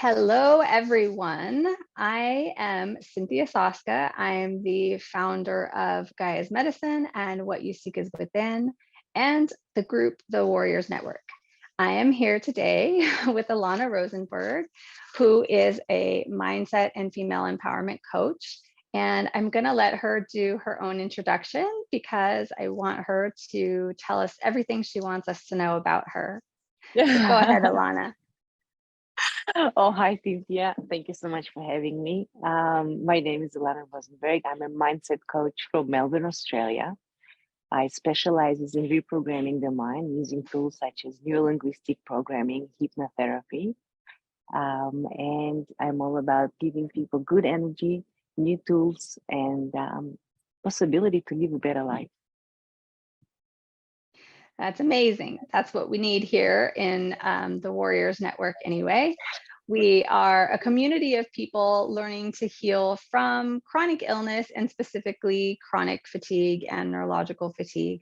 Hello, everyone. I am Cynthia Soska. I'm the founder of Gaia's Medicine and What You Seek Is Within, and the group, The Warriors Network. I am here today with Ilana Rozenberg, who is a mindset and female empowerment coach. And I'm going to let her do her own introduction because I want her to tell us everything she wants us to know about her. So go ahead, Ilana. Oh, hi, Cynthia. Thank you so much for having me. My name is Ilana Rozenberg. I'm a mindset coach from Melbourne, Australia. I specialize in reprogramming the mind using tools such as neurolinguistic programming, hypnotherapy, and I'm all about giving people good energy, new tools, and possibility to live a better life. That's amazing. That's what we need here in the Warriors Network anyway. We are a community of people learning to heal from chronic illness and specifically chronic fatigue and neurological fatigue.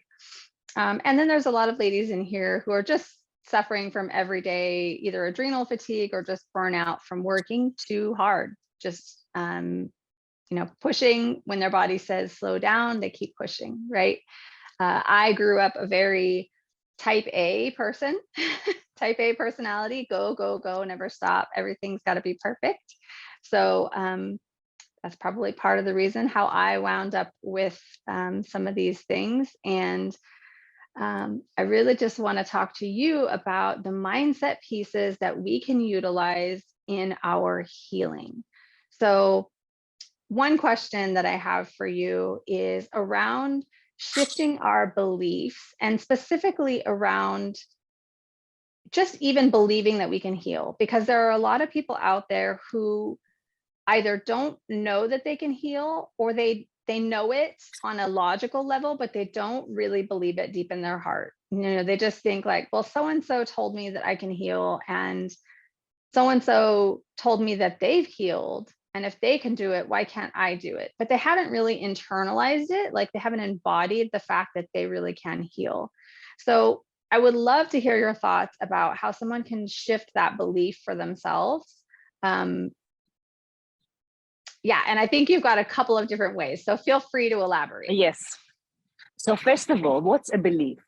And then there's a lot of ladies in here who are just suffering from everyday, either adrenal fatigue or just burnout from working too hard, just pushing when their body says slow down, they keep pushing, right? I grew up a very type A person, type A personality, go, go, go, never stop. Everything's got to be perfect. So that's probably part of the reason how I wound up with some of these things. And I really just want to talk to you about the mindset pieces that we can utilize in our healing. So one question that I have for you is around shifting our beliefs, and specifically around just even believing that we can heal, because there are a lot of people out there who either don't know that they can heal, or they know it on a logical level, but they don't really believe it deep in their heart. They just think like, well, so-and-so told me that I can heal, and so-and-so told me that they've healed. And if they can do it, why can't I do it? But they haven't really internalized it. Like they haven't embodied the fact that they really can heal. So I would love to hear your thoughts about how someone can shift that belief for themselves. And I think you've got a couple of different ways. So feel free to elaborate. Yes. So first of all, what's a belief?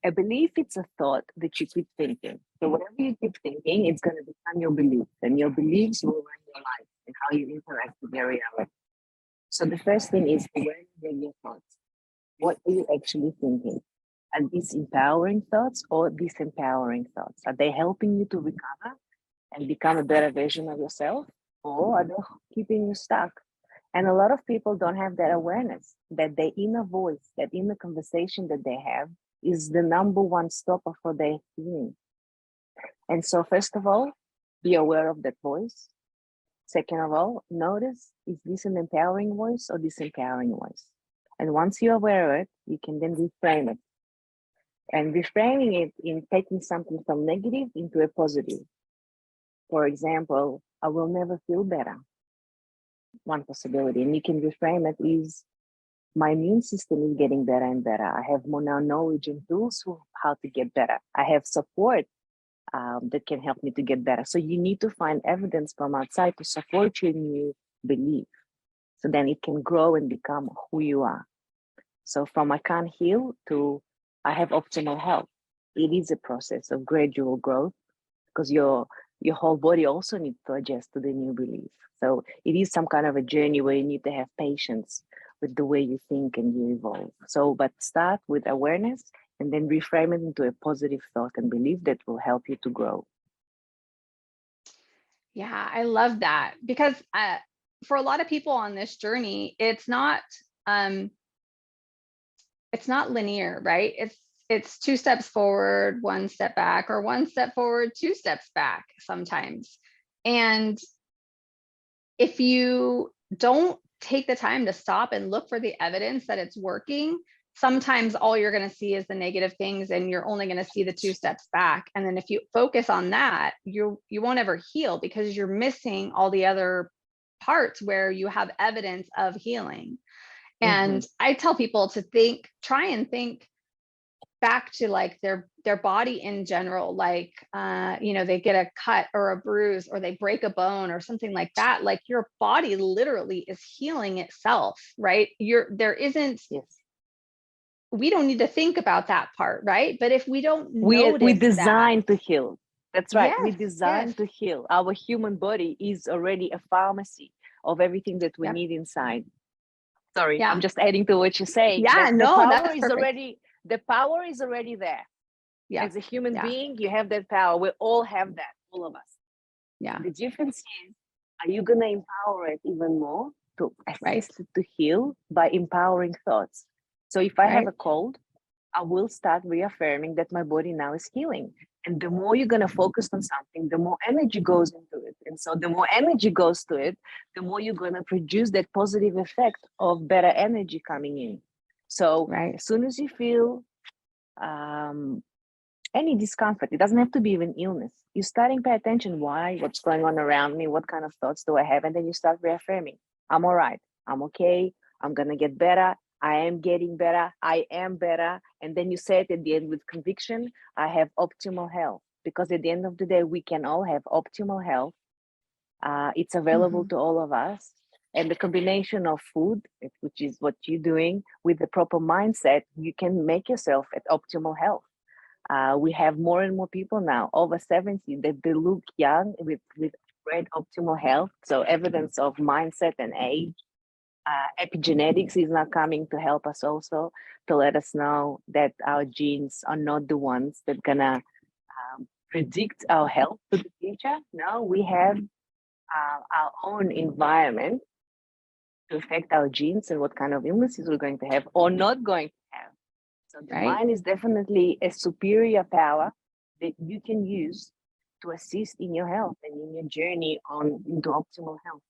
A belief, it's a thought that you keep thinking. So whatever you keep thinking, it's going to become your belief. And your beliefs will run your life and how you interact with your reality. So the first thing is awareness of your thoughts. What are you actually thinking? Are these empowering thoughts or disempowering thoughts? Are they helping you to recover and become a better version of yourself? Or are they keeping you stuck? And a lot of people don't have that awareness that their inner voice, that inner conversation that they have, is the number one stopper for their healing. And so, first of all, be aware of that voice. Second of all, notice, is this an empowering voice or disempowering voice? And once you're aware of it, you can then reframe it. And reframing it in taking something from negative into a positive. For example, I will never feel better. One possibility. And you can reframe it is, my immune system is getting better and better. I have more now knowledge and tools for how to get better. I have support that can help me to get better. So you need to find evidence from outside to support your new belief. So then it can grow and become who you are. So from I can't heal to I have optimal health. It is a process of gradual growth because your whole body also needs to adjust to the new belief. So it is some kind of a journey where you need to have patience with the way you think and you evolve. So, but start with awareness and then reframe it into a positive thought and belief that will help you to grow. Yeah, I love that, because for a lot of people on this journey, it's not linear, right? It's 2 steps forward, 1 step back, or 1 step forward, 2 steps back sometimes. And if you don't take the time to stop and look for the evidence that it's working, sometimes all you're going to see is the negative things, and you're only going to see the 2 steps back. And then if you focus on that, you won't ever heal, because you're missing all the other parts where you have evidence of healing. And I tell people to try and think back to like their body in general, like they get a cut or a bruise or they break a bone or something like that, like your body literally is healing itself, right? There isn't, Yes. we don't need to think about that part, right? But if we don't We notice that, designed to heal. That's right. We yes, yes, designed to heal. Our human body is already a pharmacy of everything that we yep, need inside. Sorry, I'm yeah, just adding to what you're saying. yeah, The no, power that's is perfect. already there. Yeah, As a human yeah, being, you have that power. We all have that, all of us. yeah, The difference is, are you going to empower it even more to right, assist it to heal by empowering thoughts? So if I have right, a cold, I will start reaffirming that my body now is healing. And the more you're going to focus on something, the more energy goes into it. And so the more energy goes to it, the more you're going to produce that positive effect of better energy coming in. So right, as soon as you feel any discomfort, it doesn't have to be even illness, you're starting to pay attention, what's going on around me, what kind of thoughts do I have, and then you start reaffirming, I'm all right, I'm okay, I'm gonna get better, I am getting better, I am better. And then you say it at the end with conviction, I have optimal health. Because at the end of the day, we can all have optimal health. It's available hmm, to all of us. And the combination of food, which is what you're doing, with the proper mindset, you can make yourself at optimal health. We have more and more people now over 70 that they look young with great optimal health. So evidence of mindset and age. Epigenetics is now coming to help us also, to let us know that our genes are not the ones that gonna predict our health to the future. No, we have our own environment to affect our genes and what kind of illnesses we're going to have or not going to have. So the right. mind is definitely a superior power that you can use to assist in your health and in your journey on into optimal health.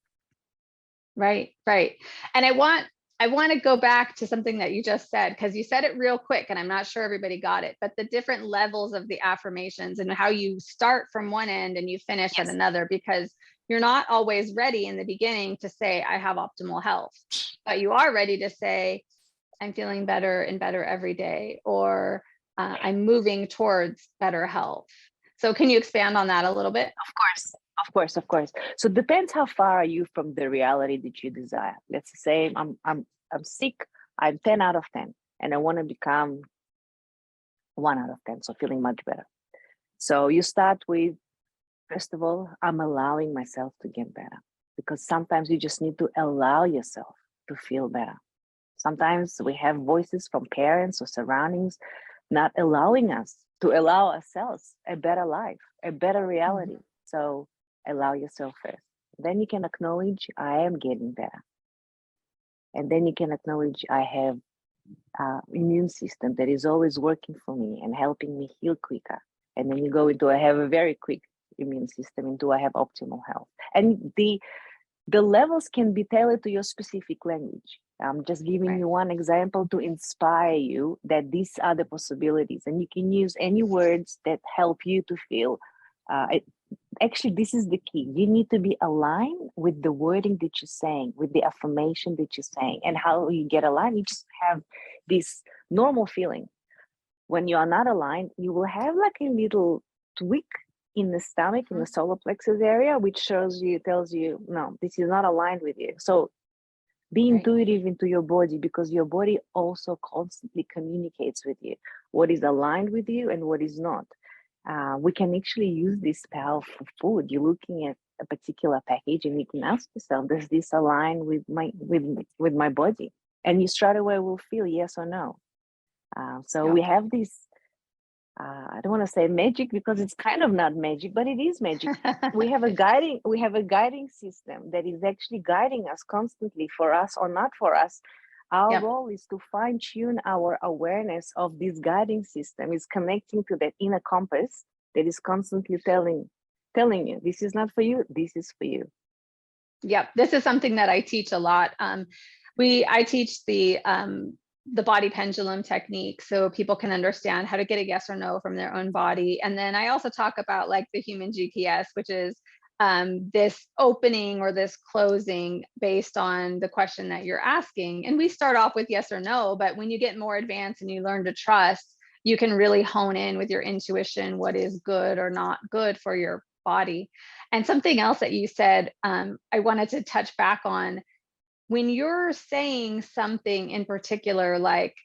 Right, right. And I want to go back to something that you just said, because you said it real quick and I'm not sure everybody got it, but the different levels of the affirmations and how you start from one end and you finish at Yes. another, because you're not always ready in the beginning to say I have optimal health, but you are ready to say I'm feeling better and better every day, or I'm moving towards better health. So can you expand on that a little bit? Of course. Of course, of course. So it depends how far are you from the reality that you desire. Let's say I'm sick, I'm 10 out of 10, and I want to become 1 out of 10, so feeling much better. So you start with, first of all, I'm allowing myself to get better, because sometimes you just need to allow yourself to feel better. Sometimes we have voices from parents or surroundings not allowing us to allow ourselves a better life, a better reality. So allow yourself first. Then you can acknowledge I am getting better. And then you can acknowledge I have an immune system that is always working for me and helping me heal quicker. And then you go into I have a very quick immune system, into I have optimal health. And the levels can be tailored to your specific language. I'm just giving Right. you one example to inspire you that these are the possibilities, and you can use any words that help you to feel. Actually, this is the key. You need to be aligned with the wording that you're saying, with the affirmation that you're saying. And how you get aligned, you just have this normal feeling. When you are not aligned, you will have like a little tweak in the stomach, in the solar plexus area, which tells you, no, this is not aligned with you. So be Right. intuitive into your body, because your body also constantly communicates with you what is aligned with you and what is not. We can actually use this powerful food. You're looking at a particular package and you can ask yourself, does this align with my body? And you straight away will feel yes or no. So Yep. we have this, I don't want to say magic, because it's kind of not magic, but it is magic. We have a guiding system that is actually guiding us constantly, for us or not for us. Our Yep. role is to fine tune our awareness of this guiding system, is connecting to that inner compass that is constantly telling you, this is not for you, this is for you. Yep. This is something that I teach a lot. I teach the body pendulum technique so people can understand how to get a yes or no from their own body. And then I also talk about like the human GPS, which is this opening or this closing based on the question that you're asking. And we start off with yes or no, but when you get more advanced and you learn to trust, you can really hone in with your intuition what is good or not good for your body. And something else that you said, I wanted to touch back on, when you're saying something in particular, like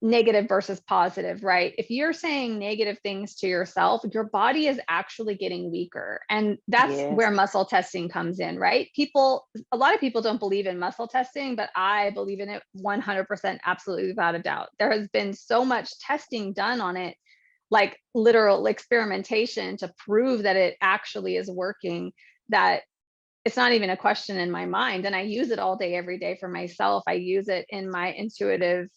negative versus positive, right? If you're saying negative things to yourself, your body is actually getting weaker. And that's Yes. where muscle testing comes in, right? A lot of people don't believe in muscle testing, but I believe in it 100%, absolutely without a doubt. There has been so much testing done on it, like literal experimentation to prove that it actually is working, that it's not even a question in my mind. And I use it all day, every day for myself. I use it in my intuitive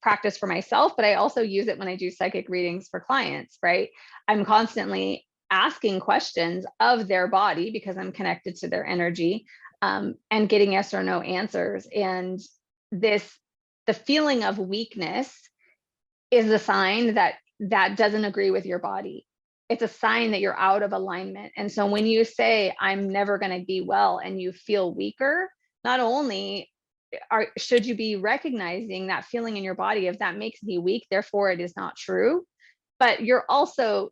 practice for myself, but I also use it when I do psychic readings for clients, right? I'm constantly asking questions of their body because I'm connected to their energy, and getting yes or no answers. And the feeling of weakness is a sign that that doesn't agree with your body. It's a sign that you're out of alignment. And so when you say, I'm never going to be well, and you feel weaker, not only should you be recognizing that feeling in your body, if that makes me weak, therefore it is not true, but you're also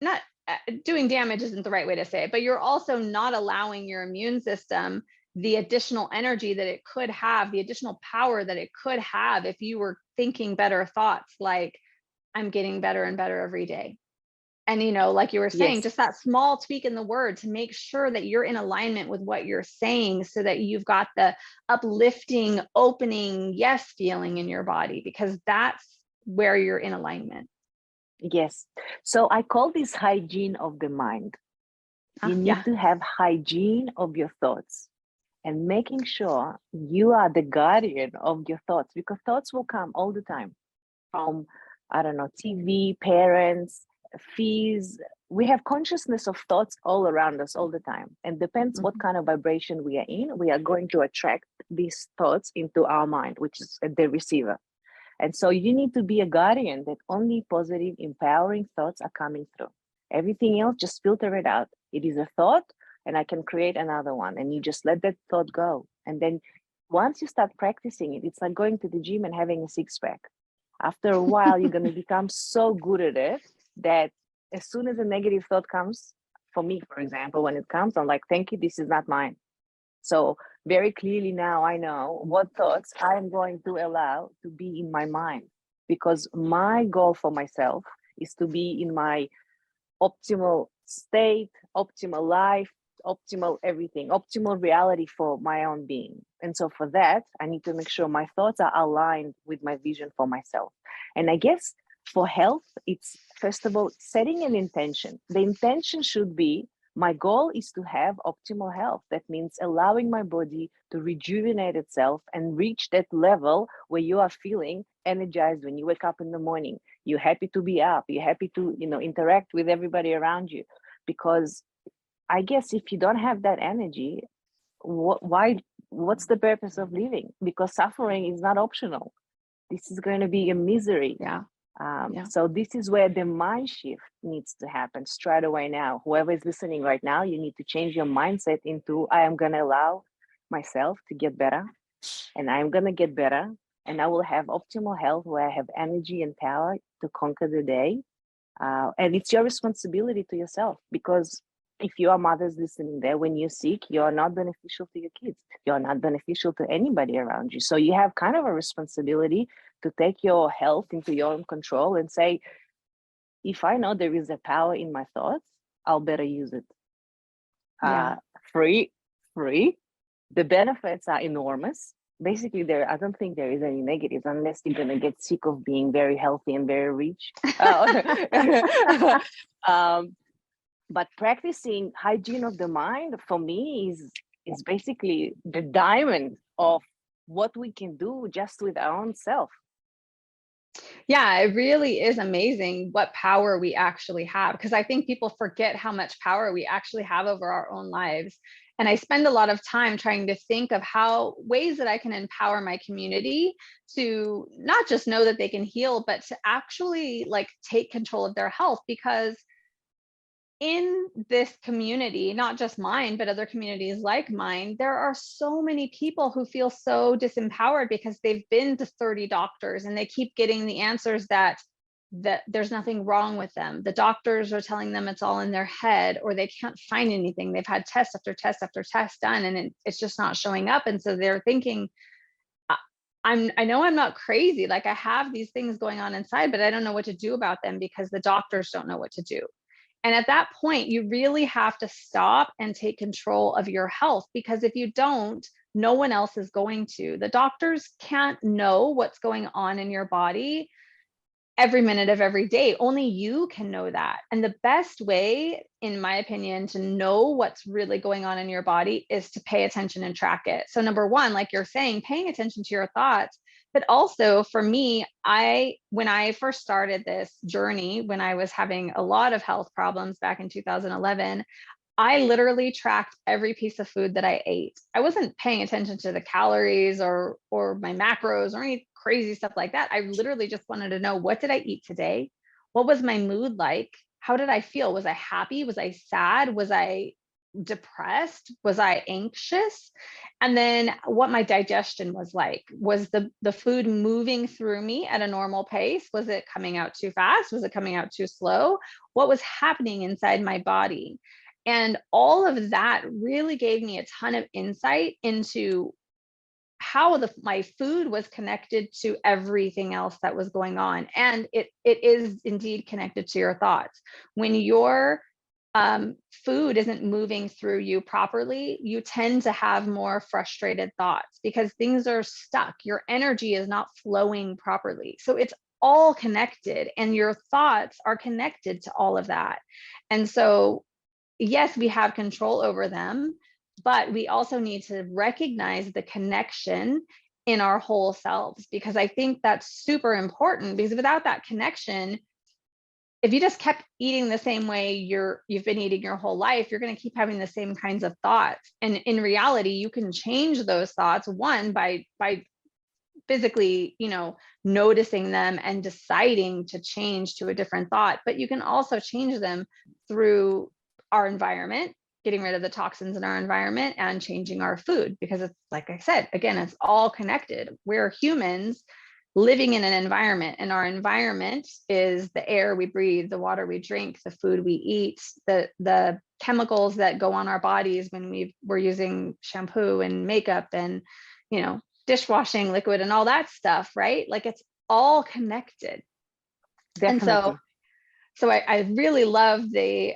not doing damage, isn't the right way to say it, but you're also not allowing your immune system the additional energy that it could have, the additional power that it could have if you were thinking better thoughts, like, I'm getting better and better every day. And, like you were saying, Yes. just that small tweak in the word to make sure that you're in alignment with what you're saying, so that you've got the uplifting, opening, yes feeling in your body, because that's where you're in alignment. Yes. So I call this hygiene of the mind. You need Yeah. to have hygiene of your thoughts and making sure you are the guardian of your thoughts, because thoughts will come all the time from, I don't know, TV, parents, fees. We have consciousness of thoughts all around us all the time. And depends what Mhm. kind of vibration we are in, we are going to attract these thoughts into our mind, which is the receiver. And so you need to be a guardian that only positive, empowering thoughts are coming through. Everything else, just filter it out. It is a thought, and I can create another one. And you just let that thought go. And then once you start practicing it, it's like going to the gym and having a six pack. After a while, you're going to become so good at it that as soon as a negative thought comes, for me, for example, when it comes, I'm like, thank you, this is not mine. So very clearly now I know what thoughts I am going to allow to be in my mind, because my goal for myself is to be in my optimal state, optimal life, optimal everything, optimal reality for my own being. And so for that, I need to make sure my thoughts are aligned with my vision for myself. And I guess for health, it's first of all setting an intention. The intention should be, my goal is to have optimal health. That means allowing my body to rejuvenate itself and reach that level where you are feeling energized when you wake up in the morning. You're happy to be up. You're happy to, interact with everybody around you. Because I guess if you don't have that energy, why? What's the purpose of living? Because suffering is not optional. This is going to be a misery. Yeah. Yeah. So this is where the mind shift needs to happen straight away now. Whoever is listening right now, you need to change your mindset into, I am going to allow myself to get better, and I'm going to get better, and I will have optimal health where I have energy and power to conquer the day. And it's your responsibility to yourself, because if you are mothers listening there, when you're sick, you're not beneficial to your kids. You're not beneficial to anybody around you. So you have kind of a responsibility to take your health into your own control and say, if I know there is a power in my thoughts, I'll better use it. Yeah. Free, free. The benefits are enormous. Basically, I don't think there is any negatives unless you're gonna get sick of being very healthy and very rich. But practicing hygiene of the mind for me is basically the diamond of what we can do just with our own self. Yeah, it really is amazing what power we actually have, because I think people forget how much power we actually have over our own lives. And I spend a lot of time trying to think of how ways that I can empower my community to not just know that they can heal, but to actually like take control of their health. Because in this community, not just mine, but other communities like mine, there are so many people who feel so disempowered because they've been to 30 doctors and they keep getting the answers that there's nothing wrong with them. The doctors are telling them it's all in their head, or they can't find anything. They've had test after test after test done, and it's just not showing up. And so they're thinking, I know I'm not crazy. Like, I have these things going on inside, but I don't know what to do about them because the doctors don't know what to do. And at that point, you really have to stop and take control of your health, because if you don't, no one else is going to. The doctors can't know what's going on in your body every minute of every day. Only you can know that. And the best way, in my opinion, to know what's really going on in your body is to pay attention and track it. So number one, like you're saying, paying attention to your thoughts. But also for me, when I first started this journey, when I was having a lot of health problems back in 2011, I literally tracked every piece of food that I ate. I wasn't paying attention to the calories or my macros or any crazy stuff like that. I literally just wanted to know, what did I eat today? What was my mood like? How did I feel? Was I happy? Was I sad? Was I depressed? Was I anxious? And then what my digestion was like. Was the food moving through me at a normal pace? Was it coming out too fast? Was it coming out too slow? What was happening inside my body? And all of that really gave me a ton of insight into how my food was connected to everything else that was going on. And it is indeed connected to your thoughts. When your food isn't moving through you properly, you tend to have more frustrated thoughts because things are stuck. Your energy is not flowing properly. So it's all connected, and your thoughts are connected to all of that. And so yes, we have control over them, but we also need to recognize the connection in our whole selves, because I think that's super important, because without that connection, if you just kept eating the same way you've been eating your whole life, you're going to keep having the same kinds of thoughts. And in reality, you can change those thoughts, one, by physically, noticing them and deciding to change to a different thought, but you can also change them through our environment, getting rid of the toxins in our environment, and changing our food, because it's, like I said, again, it's all connected. We're humans living in an environment, and our environment is the air we breathe, the water we drink, the food we eat, the chemicals that go on our bodies when we're using shampoo and makeup and, dishwashing liquid and all that stuff, right? Like, it's all connected. Definitely. And so I really love the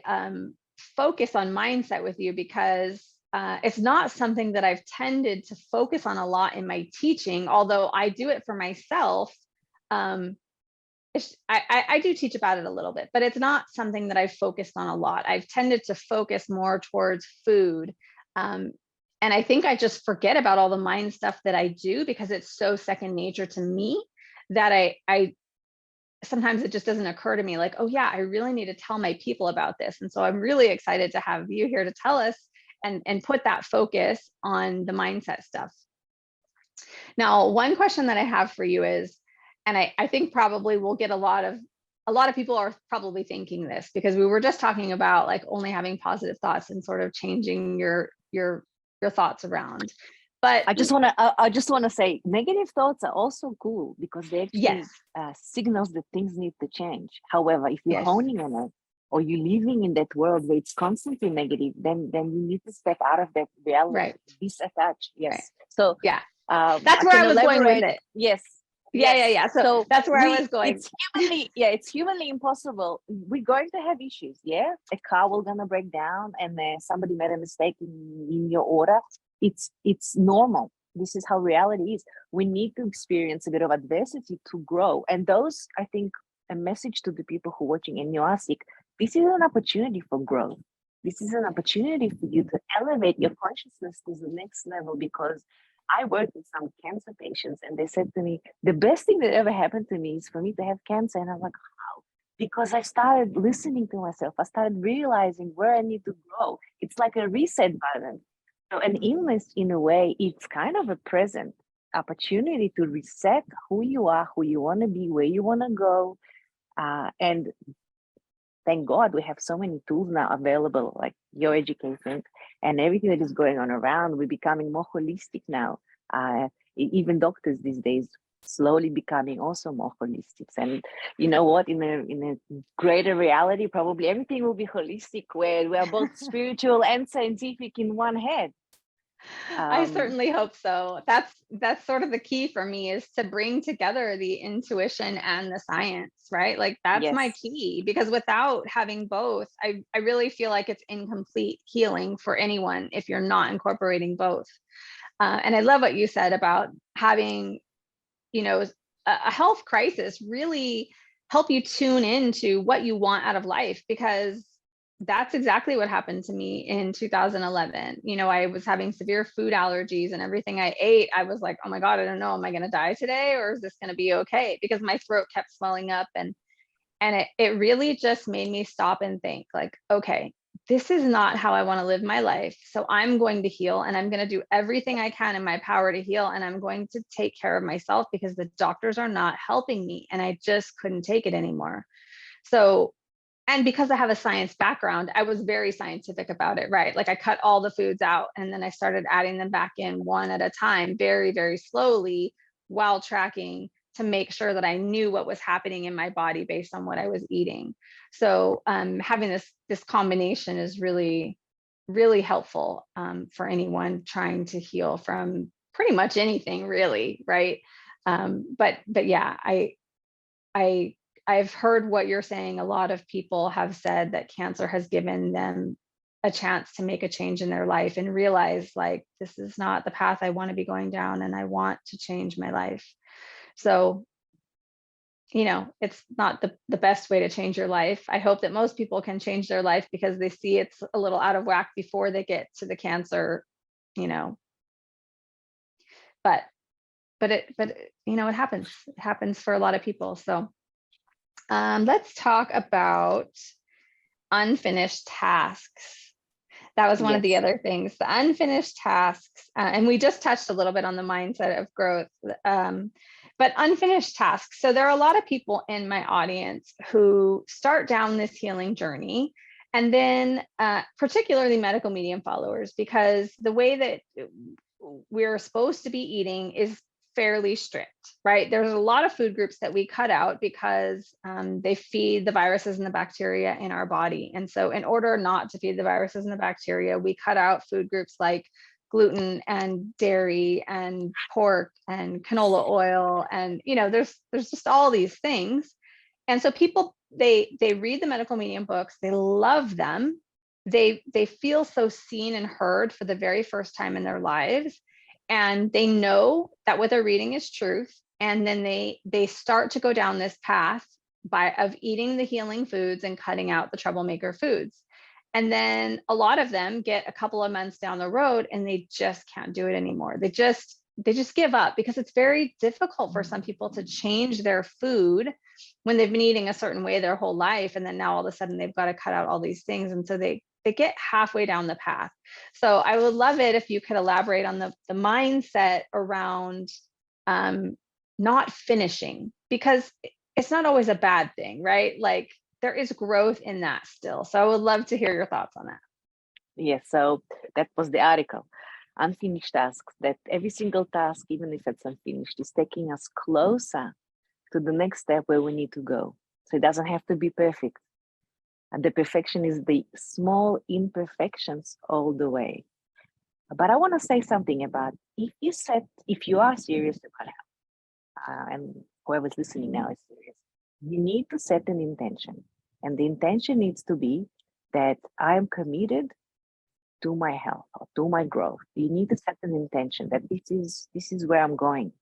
focus on mindset with you, because it's not something that I've tended to focus on a lot in my teaching, although I do it for myself. I do teach about it a little bit, but it's not something that I've focused on a lot. I've tended to focus more towards food. And I think I just forget about all the mind stuff that I do, because it's so second nature to me that I sometimes it just doesn't occur to me, like, oh yeah, I really need to tell my people about this. And so I'm really excited to have you here to tell us and put that focus on the mindset stuff. Now, one question that I have for you is, and I think probably we'll get a lot of people are probably thinking this, because we were just talking about like only having positive thoughts and sort of changing your thoughts around. But I just want to say, negative thoughts are also cool, because they actually yes, signals that things need to change. However, if you're yes, honing on it, or you're living in that world where it's constantly negative, then you need to step out of that reality, right, disattach. Yes. right. So Yeah, that's that's where I was going with it. Yes. Yeah. So that's where I was going. It's humanly impossible. We're going to have issues. Yeah, a car will gonna break down, and somebody made a mistake in your order. It's normal. This is how reality is. We need to experience a bit of adversity to grow. And those, I think, a message to the people who are watching, and you are sick. This is an opportunity for growth. This is an opportunity for you to elevate your consciousness to the next level, because I worked with some cancer patients, and they said to me, the best thing that ever happened to me is for me to have cancer. And I'm like, how? Because I started listening to myself. I started realizing where I need to grow. It's like a reset button. So an illness, in a way, it's kind of a present opportunity to reset who you are, who you want to be, where you want to go. And thank God we have so many tools now available, like your education and everything that is going on around. We're becoming more holistic now. Even doctors these days slowly becoming also more holistic. And you know what? In a greater reality, probably everything will be holistic, where we are both spiritual and scientific in one head. I certainly hope so. That's sort of the key for me, is to bring together the intuition and the science, right? Like that's my Yes. key, because without having both, I really feel like it's incomplete healing for anyone if you're not incorporating both. And I love what you said about having, you know, a health crisis really help you tune into what you want out of life, because that's exactly what happened to me in 2011. You know, I was having severe food allergies, and everything I ate, I was like, oh my God, I don't know, am I going to die today, or is this going to be okay? Because my throat kept swelling up, and it really just made me stop and think, like, okay, this is not how I want to live my life. So I'm going to heal, and I'm going to do everything I can in my power to heal. And I'm going to take care of myself, because the doctors are not helping me. And I just couldn't take it anymore. So, and because I have a science background, I was very scientific about it, right? Like I cut all the foods out, and then I started adding them back in one at a time, very, very slowly, while tracking, to make sure that I knew what was happening in my body based on what I was eating. So having this combination is really, really helpful for anyone trying to heal from pretty much anything, really, right? But yeah, I I've heard what you're saying. A lot of people have said that cancer has given them a chance to make a change in their life and realize, like, this is not the path I want to be going down, and I want to change my life. So, you know, it's not the best way to change your life. I hope that most people can change their life because they see it's a little out of whack before they get to the cancer, you know. But you know, it happens. It happens for a lot of people. So let's talk about unfinished tasks. That was one of the Yes. other things, the unfinished tasks. And we just touched a little bit on the mindset of growth, but unfinished tasks. So there are a lot of people in my audience who start down this healing journey. And then particularly medical medium followers, because the way that we're supposed to be eating is fairly strict, right? There's a lot of food groups that we cut out because they feed the viruses and the bacteria in our body. And so in order not to feed the viruses and the bacteria, we cut out food groups like gluten and dairy and pork and canola oil. And, you know, there's just all these things. And so people, they read the medical medium books, they love them. They feel so seen and heard for the very first time in their lives, and they know that what they're reading is truth. And then they start to go down this path of eating the healing foods and cutting out the troublemaker foods. And then a lot of them get a couple of months down the road and they just can't do it anymore. They just give up, because it's very difficult for some people to change their food when they've been eating a certain way their whole life, and then now all of a sudden they've got to cut out all these things. And so they get halfway down the path. So I would love it if you could elaborate on the mindset around not finishing, because it's not always a bad thing, right? Like there is growth in that still. So I would love to hear your thoughts on that. Yes. So that was the article. Unfinished tasks, that every single task, even if it's unfinished, is taking us closer to the next step where we need to go. So it doesn't have to be perfect. And the perfection is the small imperfections all the way. But I want to say something about, if you are serious about health, and whoever's listening now is serious, you need to set an intention. And the intention needs to be that I am committed to my health or to my growth. You need to set an intention that this is where I'm going.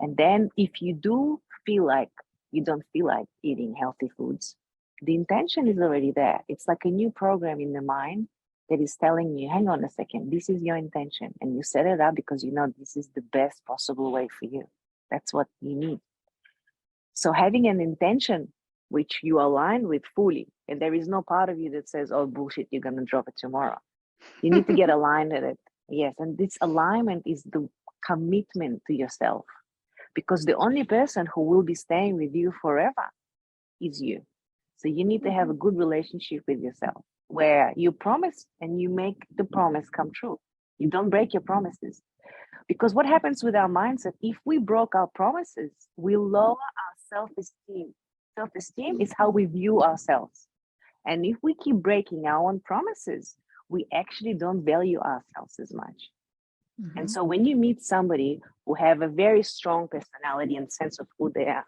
And then if you do feel like you don't feel like eating healthy foods, the intention is already there. It's like a new program in the mind that is telling you, hang on a second, this is your intention. And you set it up because you know this is the best possible way for you. That's what you need. So having an intention which you align with fully, and there is no part of you that says, oh, bullshit, you're going to drop it tomorrow. You need to get aligned with it. Yes. And this alignment is the commitment to yourself, because the only person who will be staying with you forever is you. So you need to have a good relationship with yourself where you promise and you make the promise come true. You don't break your promises. Because what happens with our mindset, if we broke our promises, we lower our self-esteem. Self-esteem is how we view ourselves. And if we keep breaking our own promises, we actually don't value ourselves as much. And so when you meet somebody who have a very strong personality and sense of who they are,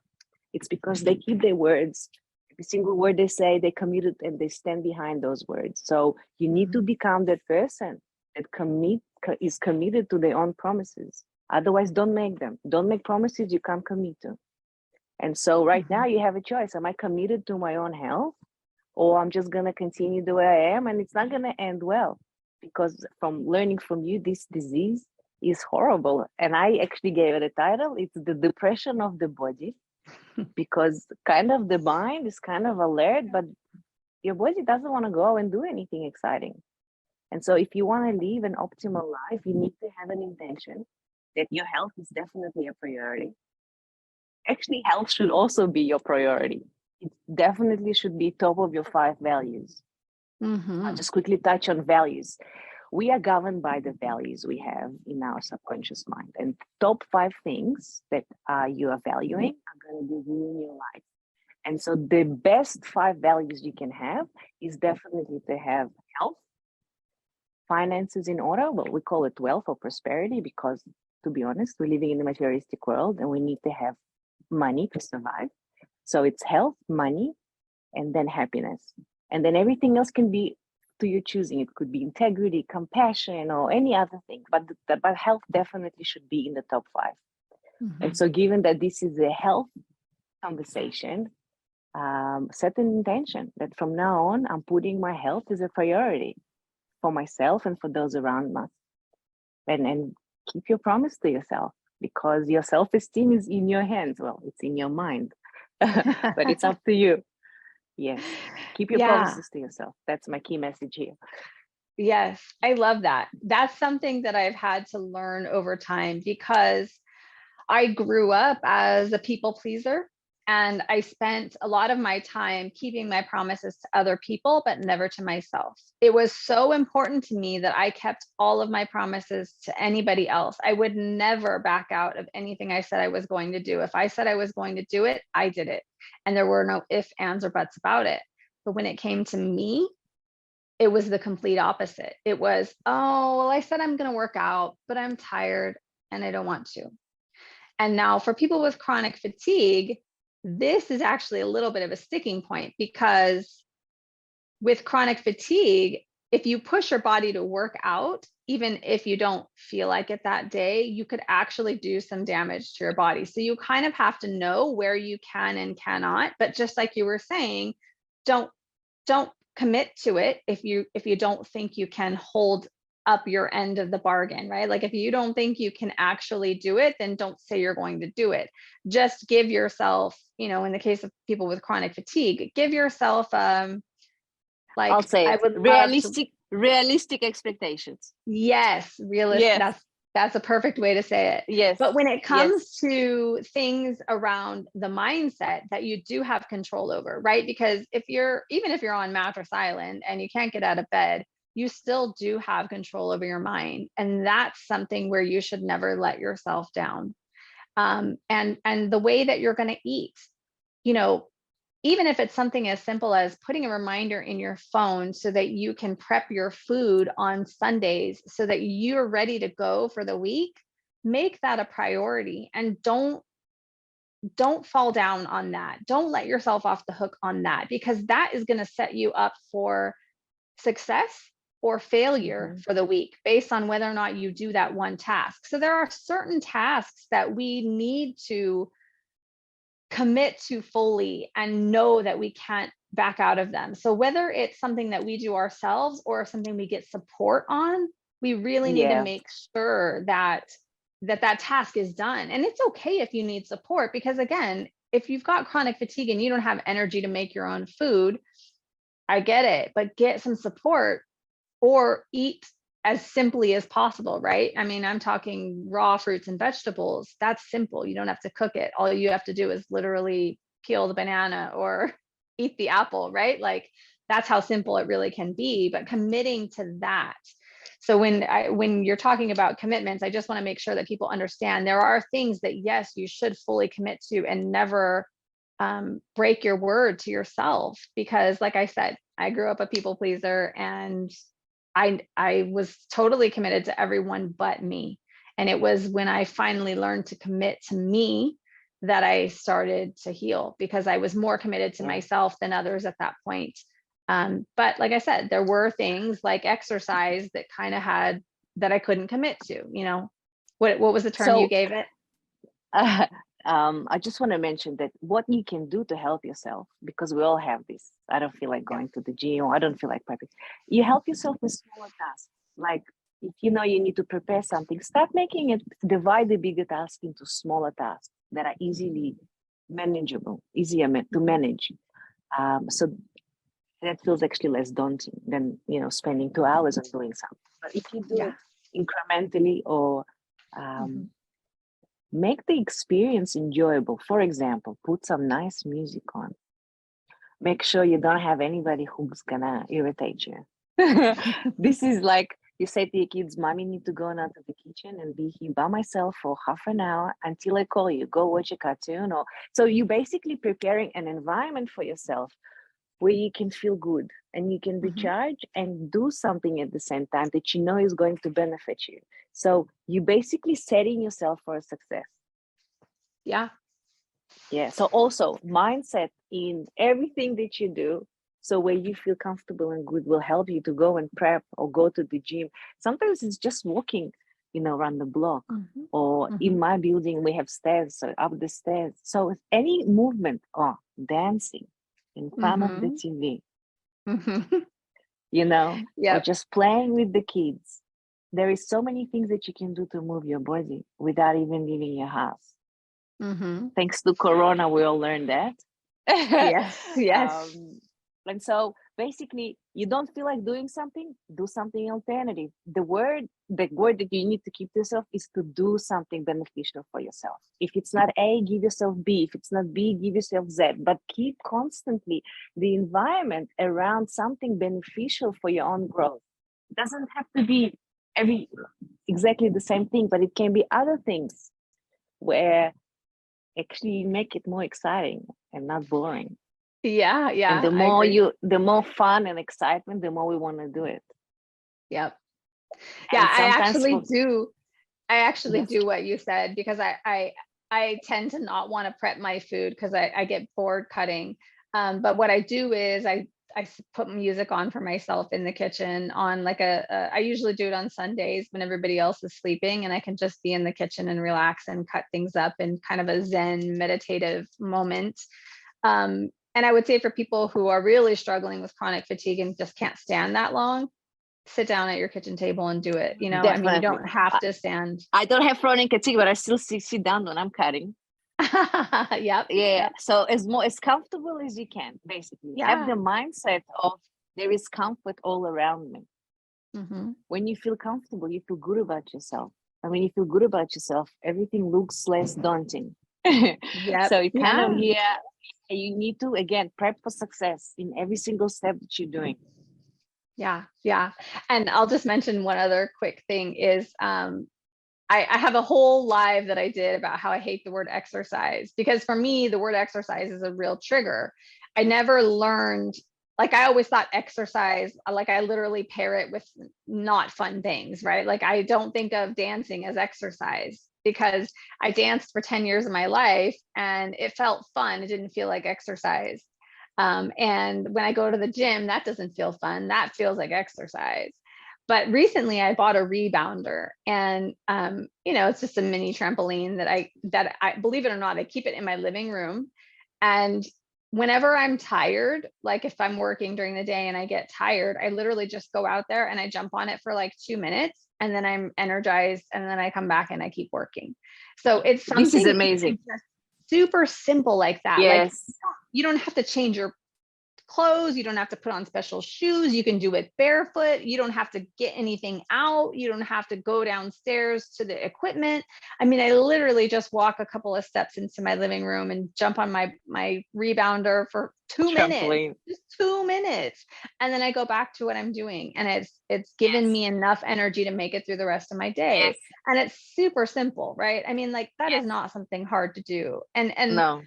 it's because they keep their words. Every single word they say, they committed and they stand behind those words. So you need to become that person that is committed to their own promises. Otherwise, don't make them. Don't make promises you can't commit to. And so right now you have a choice. Am I committed to my own health, or I'm just going to continue the way I am, and it's not going to end well? Because from learning from you, this disease is horrible. And I actually gave it a title. It's the depression of the body, because kind of the mind is kind of alert, but your body doesn't want to go and do anything exciting. And so if you want to live an optimal life, you need to have an intention that your health is definitely a priority. Actually, health should also be your priority. It definitely should be top of your 5 values. I'll just quickly touch on values. We are governed by the values we have in our subconscious mind. And top 5 things that you are valuing are going to be ruining your life. And so the best 5 values you can have is definitely to have health, finances in order. Well, we call it wealth or prosperity because, to be honest, we're living in a materialistic world and we need to have money to survive. So it's health, money, and then happiness. And then everything else can be to your choosing. It could be integrity, compassion, or any other thing. But health definitely should be in the top 5. And so given that this is a health conversation, set an intention that from now on, I'm putting my health as a priority for myself and for those around me. And keep your promise to yourself, because your self-esteem is in your hands. Well, it's in your mind, but it's up to you. Yes. Keep your promises to yourself. That's my key message here. Yes, I love that. That's something that I've had to learn over time, because I grew up as a people pleaser, and I spent a lot of my time keeping my promises to other people, but never to myself. It was so important to me that I kept all of my promises to anybody else. I would never back out of anything I said I was going to do. If I said I was going to do it, I did it. And there were no ifs, ands, or buts about it. But when it came to me, it was the complete opposite. It was, oh, well, I said I'm going to work out, but I'm tired and I don't want to. And now for people with chronic fatigue, this is actually a little bit of a sticking point, because with chronic fatigue, if you push your body to work out, even if you don't feel like it that day, you could actually do some damage to your body. So you kind of have to know where you can and cannot. But just like you were saying, don't commit to it if you don't think you can hold up your end of the bargain, right? Like if you don't think you can actually do it, then don't say you're going to do it. Just give yourself, in the case of people with chronic fatigue, give yourself like, I'll say I would realistic expectations. Yes, realistic. Yes. That's a perfect way to say it. Yes. But when it comes to things around the mindset that you do have control over, right? Because even if you're on mattress island and you can't get out of bed, you still do have control over your mind. And that's something where you should never let yourself down. And the way that you're going to eat, even if it's something as simple as putting a reminder in your phone so that you can prep your food on Sundays so that you're ready to go for the week, make that a priority, and don't fall down on that. Don't let yourself off the hook on that, because that is going to set you up for success or failure for the week based on whether or not you do that one task. So there are certain tasks that we need to commit to fully and know that we can't back out of them. So whether it's something that we do ourselves or something we get support on, we really need to make sure that task is done. And it's okay if you need support, because again, if you've got chronic fatigue and you don't have energy to make your own food, I get it, but get some support or eat as simply as possible, right? I mean, I'm talking raw fruits and vegetables. That's simple. You don't have to cook it. All you have to do is literally peel the banana or eat the apple, right? Like that's how simple it really can be, but committing to that. So when you're talking about commitments, I just want to make sure that people understand there are things that, yes, you should fully commit to and never break your word to yourself. Because like I said, I grew up a people pleaser, and I was totally committed to everyone but me. And it was when I finally learned to commit to me that I started to heal, because I was more committed to myself than others at that point. But like I said, there were things like exercise that kind of had that I couldn't commit to, you know. What was the term you So gave it? I just want to mention that what you can do to help yourself, because we all have this. I don't feel like Yeah. going to the gym, or I don't feel like prepping. You help yourself with smaller tasks. Like if you know you need to prepare something, start making it, divide the bigger task into smaller tasks that are easily manageable, easier to manage. So that feels actually less daunting than, you know, spending 2 hours on doing something. But if you do Yeah. it incrementally, or Mhm. make the experience enjoyable. For example, put some nice music on. Make sure you don't have anybody who's gonna irritate you. This is like you say to your kids, Mommy need to go out to the kitchen and be here by myself for half an hour until I call you. Go watch a cartoon. Or so you basically preparing an environment for yourself where you can feel good and you can Mhm. recharge and do something at the same time that you know is going to benefit you. So you basically setting yourself for a success. Yeah. Yeah. So also mindset in everything that you do. So where you feel comfortable and good will help you to go and prep or go to the gym. Sometimes it's just walking, you know, around the block. Mhm. Or in Mhm. my building, we have stairs, so up the stairs. So any movement or dancing in front of the Mhm. TV, Mhm. you know, or Yep. just playing with the kids. There is so many things that you can do to move your body without even leaving your house. Mhm. Thanks to Corona, we all learned that. Yes. Yes. um, and so basically, you don't feel like doing something, do something alternative. The word that you need to keep to yourself is to do something beneficial for yourself. If it's not A, give yourself B. If it's not B, give yourself Z. But keep constantly the environment around something beneficial for your own growth. It doesn't have to be every exactly the same thing, but it can be other things where actually make it more exciting and not boring. Yeah. And Yeah. I agree. the more fun and excitement, the more we want to do it. Yep. Yeah. And sometimes for I actually yes, do what you said, because I tend to not want to prep my food because I get bored cutting. But what I do is put music on for myself in the kitchen on like I usually do it on Sundays when everybody else is sleeping, and I can just be in the kitchen and relax and cut things up in kind of a Zen meditative moment. And I would say for people who are really struggling with chronic fatigue and just can't stand that long, sit down at your kitchen table and do it. You know, I mean, you definitely. don't have to stand. I don't have chronic fatigue, but I still sit down when I'm cutting. Yep. Yeah. Yep. So as comfortable as you can, basically. Have the Yeah. mindset of there is comfort all around me. Hmm. When you feel comfortable, you feel good about yourself. And when you feel good about yourself, everything looks less daunting. Yep. So you kind of Yeah. here, you need to again prep for success in every single step that you're doing. Yeah. Yeah. And I'll just mention one other quick thing is I have a whole live that I did about how I hate the word exercise, because for me, the word exercise is a real trigger. I never learned, like, I always thought exercise, like, I literally pair it with not fun things, right? Like, I don't think of dancing as exercise because I danced for 10 years of my life and it felt fun. It didn't feel like exercise. And when I go to the gym, that doesn't feel fun. That feels like exercise. But recently I bought a rebounder, and you know, it's just a mini trampoline that I believe it or not, I keep it in my living room. And whenever I'm tired, like if I'm working during the day and I get tired, I literally just go out there and I jump on it for like 2 minutes, and then I'm energized, and then I come back and I keep working. So it's This is something even amazing. just super simple like that. Like Yes. you don't have to change your clothes. You don't have to put on special shoes. You can do it barefoot. You don't have to get anything out. You don't have to go downstairs to the equipment. I mean, I literally just walk a couple of steps into my living room and jump on my rebounder for 2 minutes, Trampoline. just 2 minutes. And then I go back to what I'm doing. And it's given Yes. me enough energy to make it through the rest of my day. Yes. And it's super simple, right? I mean, like that is Yes. not something hard to do. And No.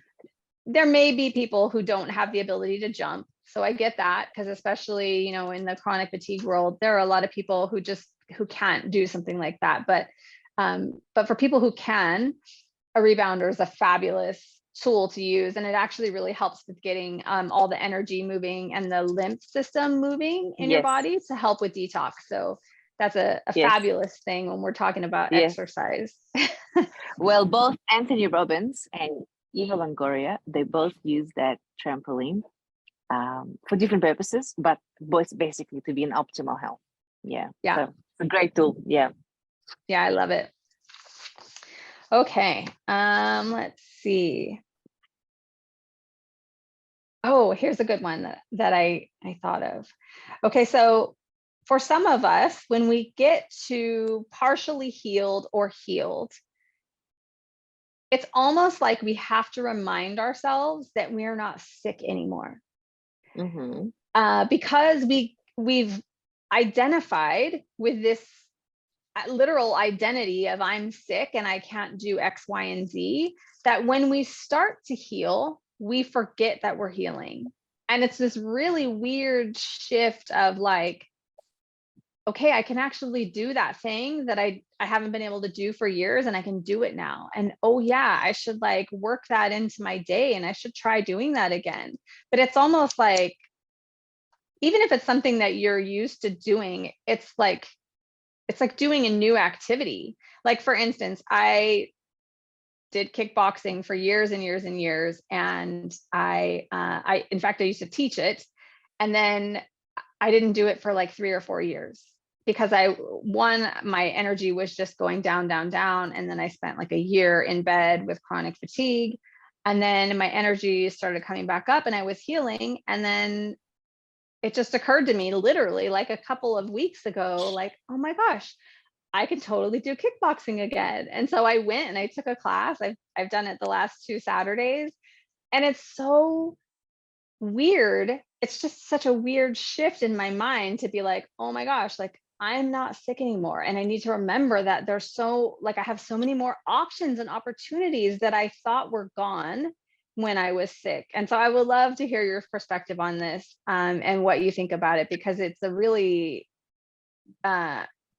there may be people who don't have the ability to jump. So I get that, because especially, you know, in the chronic fatigue world, there are a lot of people who can't do something like that. But for people who can, a rebounder is a fabulous tool to use. And it actually really helps with getting all the energy moving and the lymph system moving in your Yes. body to help with detox. So that's a Yes. fabulous thing when we're talking about Yes. exercise. Well, both Anthony Robbins and Eva Longoria, they both use that trampoline for different purposes, but both basically to be in optimal health. Yeah. Yeah. So it's a great tool. Yeah. Yeah, I love it. Okay. Let's see. Oh, here's a good one that I thought of. Okay, so for some of us, when we get to partially healed or healed, it's almost like we have to remind ourselves that we're not sick anymore. Because we've identified with this literal identity of I'm sick and I can't do X, Y, and Z, that when we start to heal, we forget that we're healing. And it's this really weird shift of like, okay, I can actually do that thing that I haven't been able to do for years, and I can do it now. And oh yeah, I should like work that into my day, and I should try doing that again. But it's almost like, even if it's something that you're used to doing, it's like doing a new activity. Like for instance, I did kickboxing for years and years and years. And I in fact, I used to teach it. And then I didn't do it for like 3 or 4 years because my energy was just going down, down, down. And then I spent like a year in bed with chronic fatigue. And then my energy started coming back up and I was healing. And then it just occurred to me literally like a couple of weeks ago, like, oh my gosh, I can totally do kickboxing again. And so I went and I took a class. I've done it the last 2 Saturdays, and it's so weird. It's just such a weird shift in my mind to be like, oh my gosh, like I'm not sick anymore. And I need to remember that I have so many more options and opportunities that I thought were gone when I was sick. And so I would love to hear your perspective on this, and what you think about it, because it's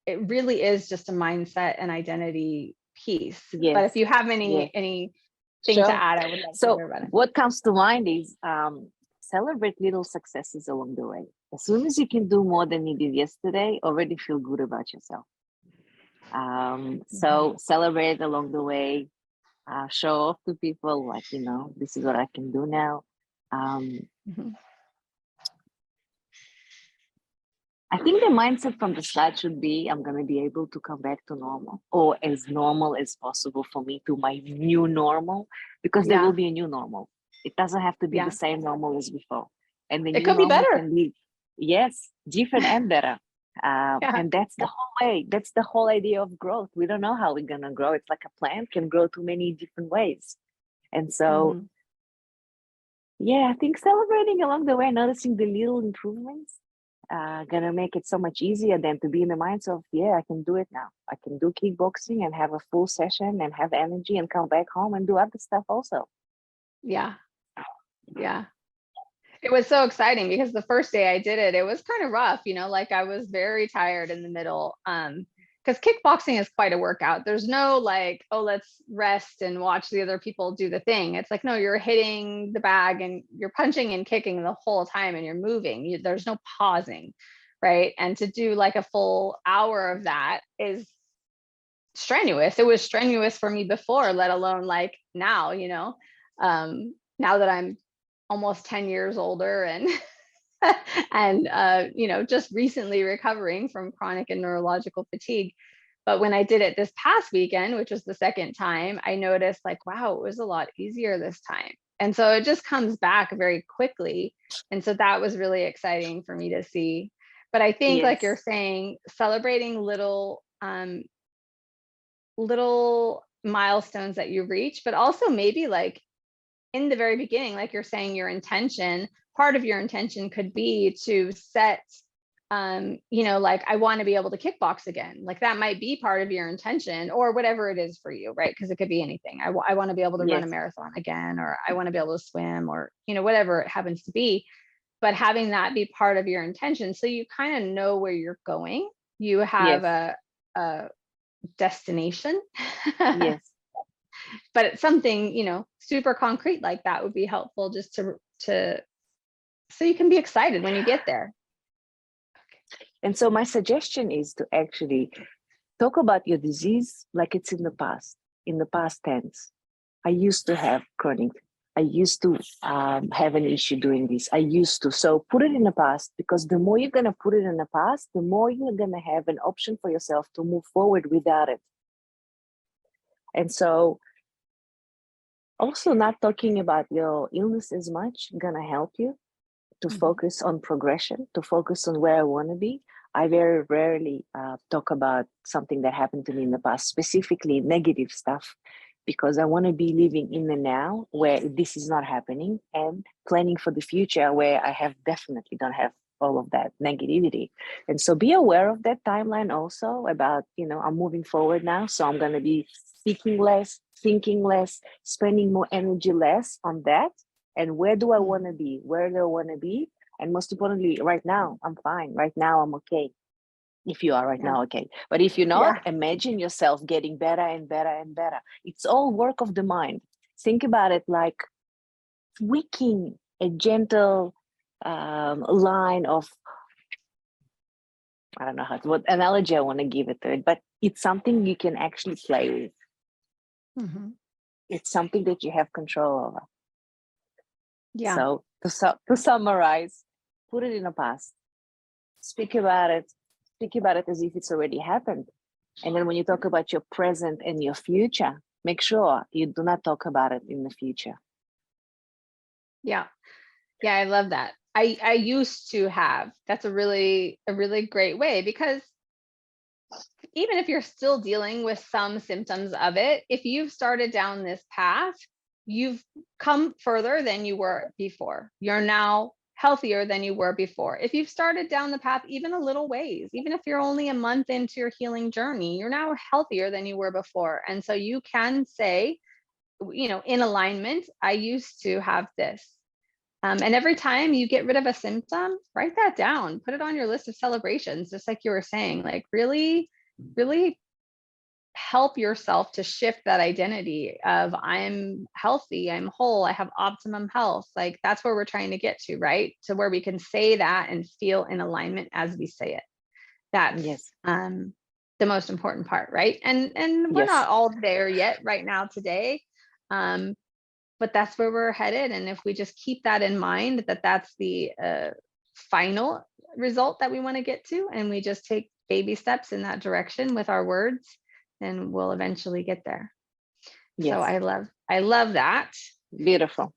it really is just a mindset and identity piece. Yes. But if you have Yes. anything Sure. to add, I would love to hear about it. What comes to mind is celebrate little successes along the way. As soon as you can do more than you did yesterday, already feel good about yourself. So celebrate along the way, show off to people like, this is what I can do now. I think the mindset from the start should be, I'm going to be able to come back to normal, or as normal as possible for me, to my new normal, because there will be a new normal. It doesn't have to be the same normal as before. And the it new could be normal better. can be, yes, different and better. And that's the whole way. That's the whole idea of growth. We don't know how we're going to grow. It's like a plant can grow too many different ways. And so, I think celebrating along the way, noticing the little improvements, gonna make it so much easier than to be in the mindset of, I can do it now. I can do kickboxing and have a full session and have energy and come back home and do other stuff also. Yeah. It was so exciting because the first day I did it, it was kind of rough, like I was very tired in the middle. Because kickboxing is quite a workout. There's no like, oh, let's rest and watch the other people do the thing. It's like, no, you're hitting the bag and you're punching and kicking the whole time and you're moving. There's no pausing, right? And to do like a full hour of that is strenuous. It was strenuous for me before, let alone like now, now that I'm almost 10 years older and and just recently recovering from chronic and neurological fatigue. But when I did it this past weekend, which was the second time, I noticed like, wow, it was a lot easier this time. And so it just comes back very quickly. And so that was really exciting for me to see. But I think, like you're Yes. saying, celebrating little milestones that you reach, but also maybe like in the very beginning, like you're saying, your intention, part of your intention could be to set, like, I want to be able to kickbox again. Like that might be part of your intention, or whatever it is for you, right? Because it could be anything. I want to be able to run a Yes. marathon again, or I want to be able to swim, or, whatever it happens to be. But having that be part of your intention, so you kind of know where you're going. You have Yes. a destination. Yes. But it's something, super concrete like that would be helpful, just to so you can be excited when you get there. And so my suggestion is to actually talk about your disease like it's in the past tense. I used to have chronic. I used to have an issue doing this. I used to. So put it in the past, because the more you're going to put it in the past, the more you're going to have an option for yourself to move forward without it. And so also not talking about your illness as much going to help you to focus on progression, to focus on where I want to be. I very rarely talk about something that happened to me in the past, specifically negative stuff, because I want to be living in the now where this is not happening, and planning for the future where I have definitely don't have all of that negativity. And so be aware of that timeline also about, I'm moving forward now. So I'm going to be speaking less, thinking less, spending more energy less on that. And where do I want to be? Where do I want to be? And most importantly, right now, I'm fine. Right now, I'm okay. If you are right now, okay. But if you're not, Yeah. imagine yourself getting better and better and better. It's all work of the mind. Think about it like tweaking a gentle line of, I don't know what analogy I want to give it to it, but it's something you can actually play with. It's something that you have control over. Yeah. So to summarize, put it in the past. Speak about it as if it's already happened. And then when you talk about your present and your future, make sure you do not talk about it in the future. Yeah. Yeah. I love that. I used to have, that's a really great way, because even if you're still dealing with some symptoms of it, if you've started down this path, you've come further than you were before. You're now healthier than you were before. If you've started down the path even a little ways, even if you're only a month into your healing journey, you're now healthier than you were before. And so you can say, in alignment, I used to have this. And every time you get rid of a symptom, write that down, put it on your list of celebrations, just like you were saying, like really help yourself to shift that identity of I'm healthy, I'm whole, I have optimum health. Like that's where we're trying to get to, right? To where we can say that and feel in alignment as we say it. That's Yes. the most important part, right? And we're Yes. not all there yet right now today. But that's where we're headed. And if we just keep that in mind, that that's the final result that we want to get to, and we just take baby steps in that direction with our words, then we'll eventually get there. Yes. So I love that. Beautiful.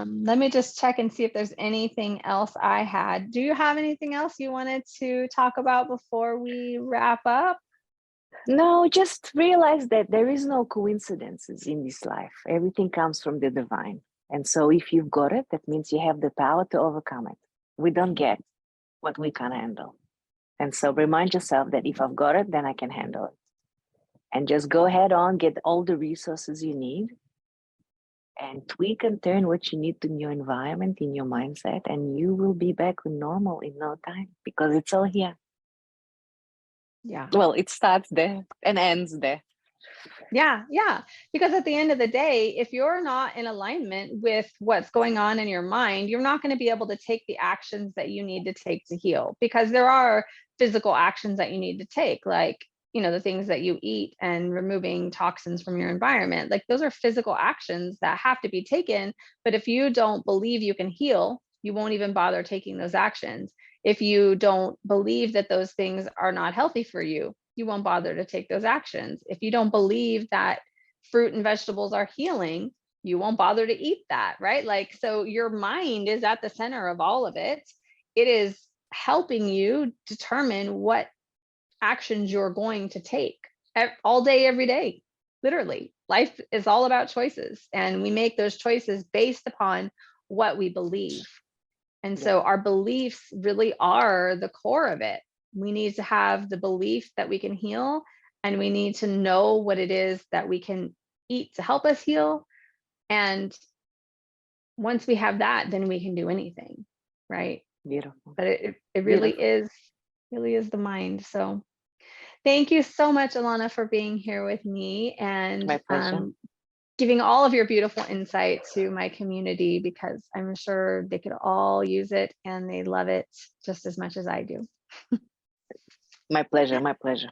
Let me just check and see if there's anything else I had. Do you have anything else you wanted to talk about before we wrap up? No, just realize that there is no coincidences in this life. Everything comes from the divine. And so if you've got it, that means you have the power to overcome it. We don't get what we can't handle. And so remind yourself that if I've got it, then I can handle it. And just go ahead on, get all the resources you need, and tweak and turn what you need in your environment, in your mindset, and you will be back with normal in no time, because it's all here. Yeah. Well, it starts there and ends there. Yeah. Because at the end of the day, if you're not in alignment with what's going on in your mind, you're not going to be able to take the actions that you need to take to heal, because there are physical actions that you need to take, like, the things that you eat and removing toxins from your environment. Like those are physical actions that have to be taken. But if you don't believe you can heal, you won't even bother taking those actions. If you don't believe that those things are not healthy for you, you won't bother to take those actions. If you don't believe that fruit and vegetables are healing, you won't bother to eat that, right? Like, so your mind is at the center of all of it. It is helping you determine what actions you're going to take all day, every day. Literally, life is all about choices, and we make those choices based upon what we believe. And Yeah, so our beliefs really are the core of it. We need to have the belief that we can heal, and we need to know what it is that we can eat to help us heal. And once we have that, then we can do anything, right? beautiful, But it beautiful. really is the mind. So thank you so much, Ilana, for being here with me My and pleasure. giving all of your beautiful insight to my community, because I'm sure they could all use it and they love it just as much as I do. My pleasure. My pleasure.